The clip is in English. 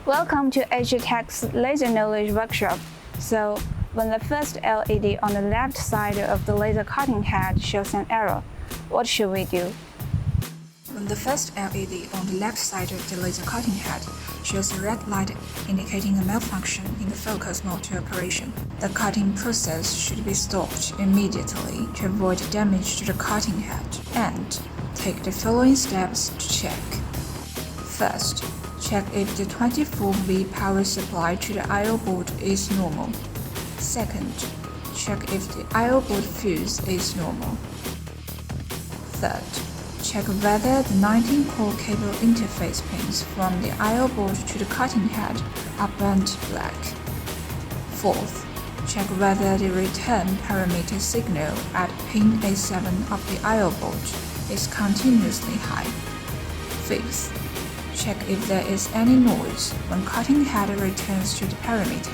Welcome to HGTECH's Laser Knowledge Workshop. So, when the first LED on the left side of the laser cutting head shows an error, what should we do? When the first LED on the left side of the laser cutting head shows a red light indicating a malfunction in the focus motor operation, the cutting process should be stopped immediately to avoid damage to the cutting head, and take the following steps to check. First, check if the 24V power supply to the I/O board is normal. Second, check if the I/O board fuse is normal. Third, check whether the 19-core cable interface pins from the I/O board to the cutting head are burnt black. Fourth, check whether the return parameter signal at pin A7 of the I/O board is continuously high. Fifth, check if there is any noise when cutting head returns to the parameter.